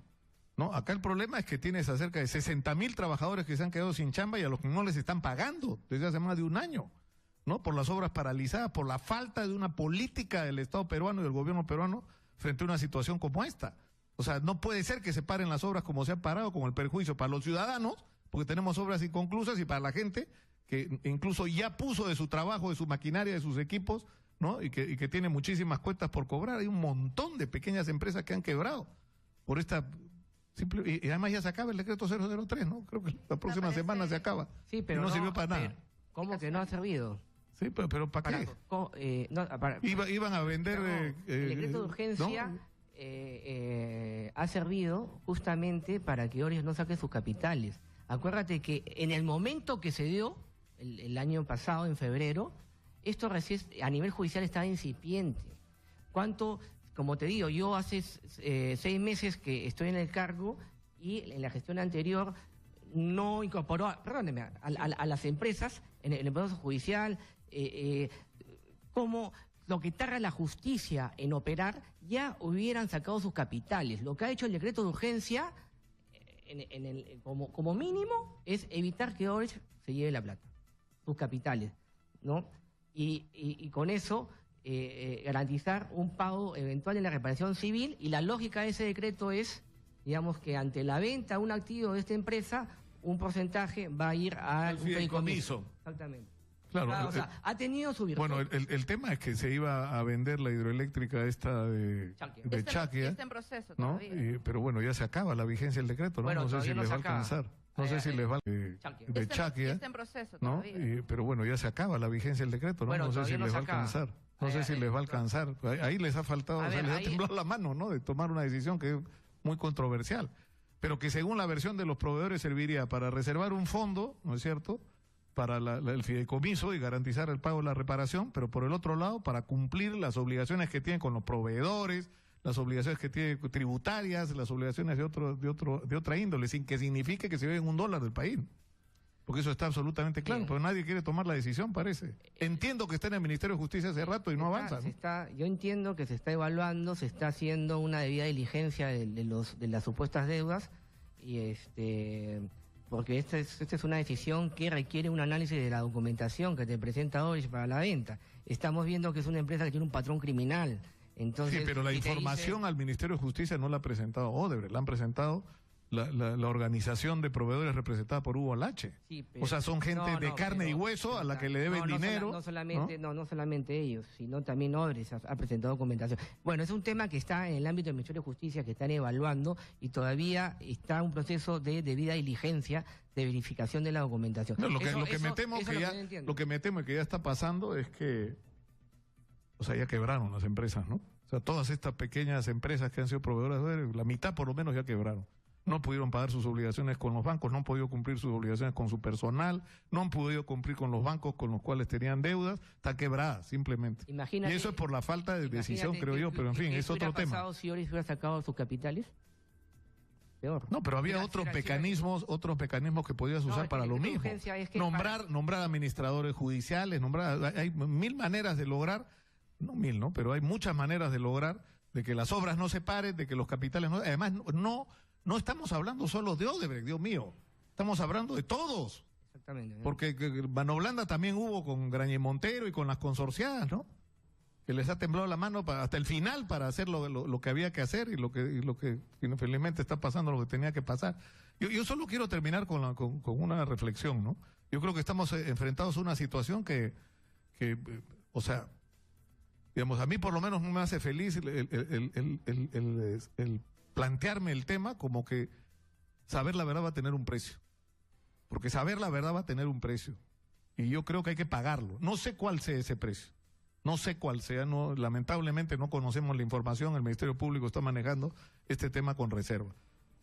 ¿no? Acá el problema es que tienes a cerca de 60.000 trabajadores que se han quedado sin chamba y a los que no les están pagando desde hace más de un año, ¿no? Por las obras paralizadas, por la falta de una política del Estado peruano y del gobierno peruano frente a una situación como esta. O sea, no puede ser que se paren las obras como se han parado, como el perjuicio para los ciudadanos, porque tenemos obras inconclusas, y para la gente que incluso ya puso de su trabajo, de su maquinaria, de sus equipos, ¿no? Y que tiene muchísimas cuentas por cobrar. Hay un montón de pequeñas empresas que han quebrado por esta simple... Y además ya se acaba el decreto 003, ¿no? Creo que la próxima semana se acaba. Sí, pero no sirvió para nada. ¿Cómo que no ha servido? Sí, pero ¿para qué? Iban a vender... el decreto de urgencia... ¿no? Ha servido justamente para que Odebrecht no saque sus capitales. Acuérdate que en el momento que se dio, el año pasado, en febrero, esto recién a nivel judicial estaba incipiente. Como te digo, yo hace 6 meses que estoy en el cargo y en la gestión anterior no incorporó, a las empresas en el proceso judicial, lo que tarda la justicia en operar, ya hubieran sacado sus capitales. Lo que ha hecho el decreto de urgencia, como mínimo, es evitar que Odebrecht se lleve la plata, sus capitales, ¿no? Y con eso garantizar un pago eventual en la reparación civil, y la lógica de ese decreto es, digamos, que ante la venta de un activo de esta empresa, un porcentaje va a ir al fideicomiso. Exactamente. Claro, o sea, ha tenido su virtud. bueno, el tema es que se iba a vender la hidroeléctrica esta de Chaquia, está en proceso ¿no? todavía. Pero bueno, ya se acaba la vigencia del decreto, ¿no? Bueno, no sé si todavía no les va a se acaba. alcanzar. No sé si les va de Chaquia, Está en proceso ¿no? todavía. Pero bueno, ya se acaba la vigencia del decreto, ¿no? Bueno, no sé si todavía no les va a se acaba. alcanzar. No sé si les va a alcanzar. Ahí les ha faltado, A o sea, ver, les ha ahí- temblado la mano, ¿no? De tomar una decisión que es muy controversial. Pero que según la versión de los proveedores serviría para reservar un fondo, ¿no es cierto?, para el fideicomiso y garantizar el pago de la reparación, pero por el otro lado, para cumplir las obligaciones que tienen con los proveedores, las obligaciones que tienen tributarias, las obligaciones de otra índole, sin que signifique que se lleven $1 del país. Porque eso está absolutamente claro, Bien. pero nadie quiere tomar la decisión, parece. Entiendo que está en el Ministerio de Justicia hace rato y no avanza, ¿no? Yo entiendo que se está evaluando, se está haciendo una debida diligencia de las supuestas deudas, y porque esta es una decisión que requiere un análisis de la documentación que te presenta Odebrecht para la venta. Estamos viendo que es una empresa que tiene un patrón criminal. Entonces, Sí, pero la si te información dice- al Ministerio de Justicia no la ha presentado Odebrecht, la han presentado la organización de proveedores representada por Hugo Lache. Sí, pero- O sea, son gente no, de no, carne pero- y hueso a la que le deben no dinero. No solamente ellos, sino también Odebrecht ha presentado documentación. Bueno, es un tema que está en el ámbito del Ministerio de Justicia, que están evaluando, y todavía está un proceso de debida diligencia de verificación de la documentación. No, lo que Eso me temo es que lo ya, yo entiendo. lo que me temo que ya está pasando es que, o sea, ya quebraron las empresas, ¿no? O sea, todas estas pequeñas empresas que han sido proveedoras de Odebrecht, la mitad por lo menos ya quebraron. No pudieron pagar sus obligaciones con los bancos, no han podido cumplir sus obligaciones con su personal, no han podido cumplir con los bancos con los cuales tenían deudas, está quebrada simplemente. Imagínate- y eso es por la falta de decisión, Imagínate creo yo, pero en fin, ¿qué es otro hubiera tema. pasado si Odebrecht hubiera sacado sus capitales? Peor. No, pero había Era- otros era- mecanismos que podías usar es para que lo la mismo. urgencia es que Nombrar administradores judiciales, hay 1000 maneras de lograr, no 1000, ¿no? Pero hay muchas maneras de lograr de que las obras no se paren, de que los capitales no, además no estamos hablando solo de Odebrecht, Dios mío. Estamos hablando de todos. Exactamente. Porque mano blanda también hubo con Grañe Montero y con las consorciadas, ¿no? Que les ha temblado la mano hasta el final para hacer lo que había que hacer y lo que infelizmente está pasando, lo que tenía que pasar. Yo solo quiero terminar con una reflexión, ¿no? Yo creo que estamos enfrentados a una situación que o sea, digamos, a mí por lo menos no me hace feliz el plantearme el tema como que saber la verdad va a tener un precio. Porque saber la verdad va a tener un precio. Y yo creo que hay que pagarlo. No sé cuál sea ese precio. No sé cuál sea. Lamentablemente no conocemos la información. El Ministerio Público está manejando este tema con reserva.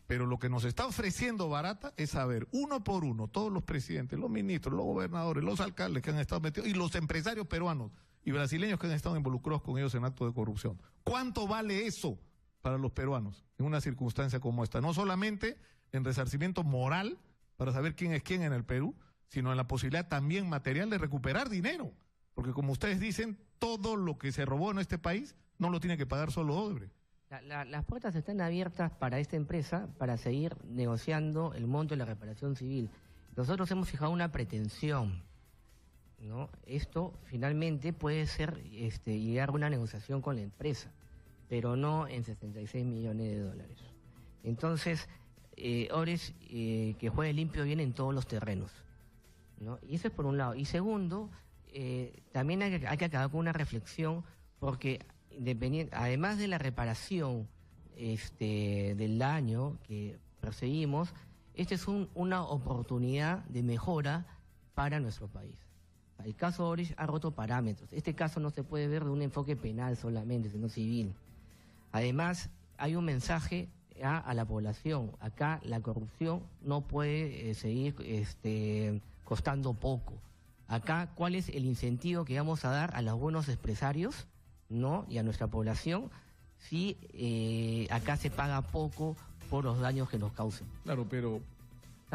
Pero lo que nos está ofreciendo barata es saber, uno por uno, todos los presidentes, los ministros, los gobernadores, los alcaldes que han estado metidos y los empresarios peruanos y brasileños que han estado involucrados con ellos en actos de corrupción. ¿Cuánto vale eso para los peruanos en una circunstancia como esta? No solamente en resarcimiento moral para saber quién es quién en el Perú, sino en la posibilidad también material de recuperar dinero. Porque como ustedes dicen, todo lo que se robó en este país no lo tiene que pagar solo Odebrecht. Las puertas están abiertas para esta empresa para seguir negociando el monto de la reparación civil. Nosotros hemos fijado una pretensión, ¿no? Esto finalmente puede ser llegar a una negociación con la empresa, pero no en 66 millones de dólares. Entonces, Odebrecht que juegue limpio bien en todos los terrenos, ¿no? Y eso es por un lado. Y segundo, también hay que acabar con una reflexión, porque además de la reparación del daño que perseguimos, esta es una oportunidad de mejora para nuestro país. El caso Odebrecht ha roto parámetros. Este caso no se puede ver de un enfoque penal solamente, sino civil. Además, hay un mensaje a la población. Acá la corrupción no puede seguir costando poco. Acá, ¿cuál es el incentivo que vamos a dar a los buenos empresarios, ¿no? Y a nuestra población si acá se paga poco por los daños que nos causen? Claro, pero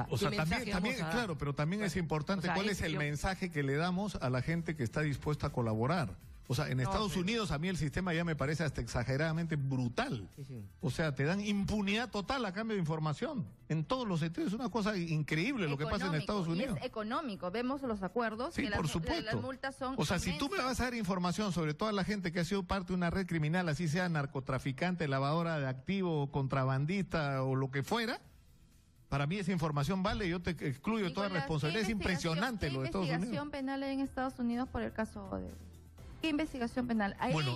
O sea, ¿qué mensaje vamos a dar? claro, pero también es importante O sea, cuál es el yo- mensaje que le damos a la gente que está dispuesta a colaborar. O sea, en Estados Unidos a mí el sistema ya me parece hasta exageradamente brutal. Sí, sí. O sea, te dan impunidad total a cambio de información. En todos los sentidos. Es una cosa increíble lo que pasa en Estados Unidos. Y es económico. Vemos los acuerdos. Sí, que por las supuesto. multas son o sea, si tú me vas a dar información sobre toda la gente que ha sido parte de una red criminal, así sea narcotraficante, lavadora de activos, contrabandista o lo que fuera, para mí esa información vale, yo te excluyo toda responsabilidad. Es impresionante lo de Estados Unidos. ¿Qué investigación penal hay en Estados Unidos por el caso de... ¿Qué investigación penal? A Bueno,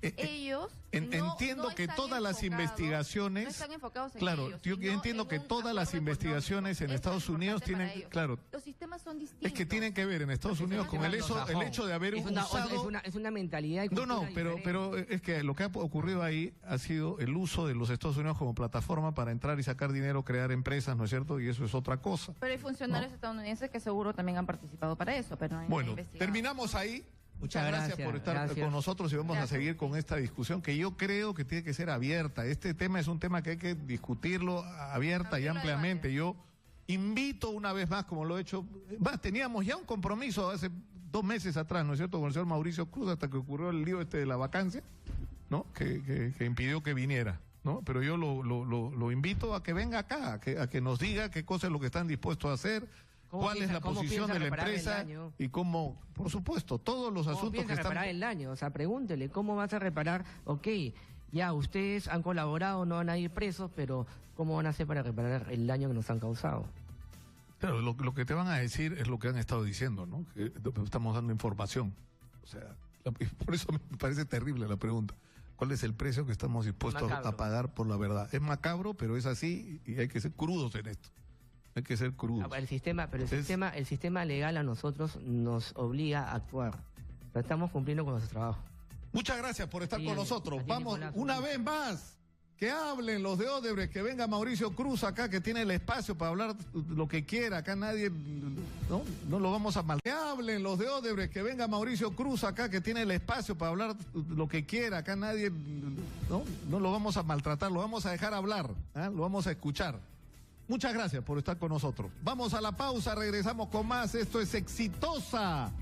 ellos entiendo no que están todas las enfocados, investigaciones, no están enfocados en claro, ellos, yo sino entiendo en que un todas las acuerdo investigaciones económico. en Eso es Estados Unidos importante para tienen, ellos. claro, Los sistemas son distintos. es que tienen que ver en Estados Unidos con el hecho de haber usado... Es una mentalidad y No, cultura pero es que lo que ha ocurrido ahí ha sido el uso de los Estados Unidos como plataforma para entrar y sacar dinero, crear empresas, ¿no es cierto? Y eso es otra cosa. Pero hay funcionarios estadounidenses que seguro también han participado para eso, pero no hay Bueno, investigado. terminamos ahí. Muchas gracias por estar gracias. con nosotros y vamos a seguir con esta discusión que yo creo que tiene que ser abierta. Este tema es un tema que hay que discutirlo abierta y Abrirlo a ampliamente. debate. Yo invito una vez más, como lo he hecho, más teníamos ya un compromiso hace 2 meses atrás, ¿no es cierto?, con el señor Mauricio Cruz, hasta que ocurrió el lío de la vacancia, ¿no?, que impidió que viniera, ¿no? Pero yo lo invito a que venga acá, a que nos diga qué cosa es lo que están dispuestos a hacer, cuál es la posición de la empresa y cómo, por supuesto, todos los asuntos que están... reparar el daño? O sea, pregúntele, ¿cómo vas a reparar? Ok, ya, ustedes han colaborado, no van a ir presos, pero ¿cómo van a hacer para reparar el daño que nos han causado? Claro, lo que te van a decir es lo que han estado diciendo, ¿no? Que estamos dando información. O sea, por eso me parece terrible la pregunta. ¿Cuál es el precio que estamos dispuestos a pagar por la verdad? Es macabro, pero es así y hay que ser crudos en esto. Hay que ser crudos. El sistema legal a nosotros nos obliga a actuar. O sea, estamos cumpliendo con nuestro trabajo. Muchas gracias por estar con nosotros. Vamos, una vez más, que hablen los de Odebrecht, que venga Mauricio Cruz acá, que tiene el espacio para hablar lo que quiera. Acá nadie, no lo vamos a maltratar. Que hablen los de Odebrecht, que venga Mauricio Cruz acá, que tiene el espacio para hablar lo que quiera. Acá nadie, no lo vamos a maltratar, lo vamos a dejar hablar, lo vamos a escuchar. Muchas gracias por estar con nosotros. Vamos a la pausa, regresamos con más. Esto es Exitosa.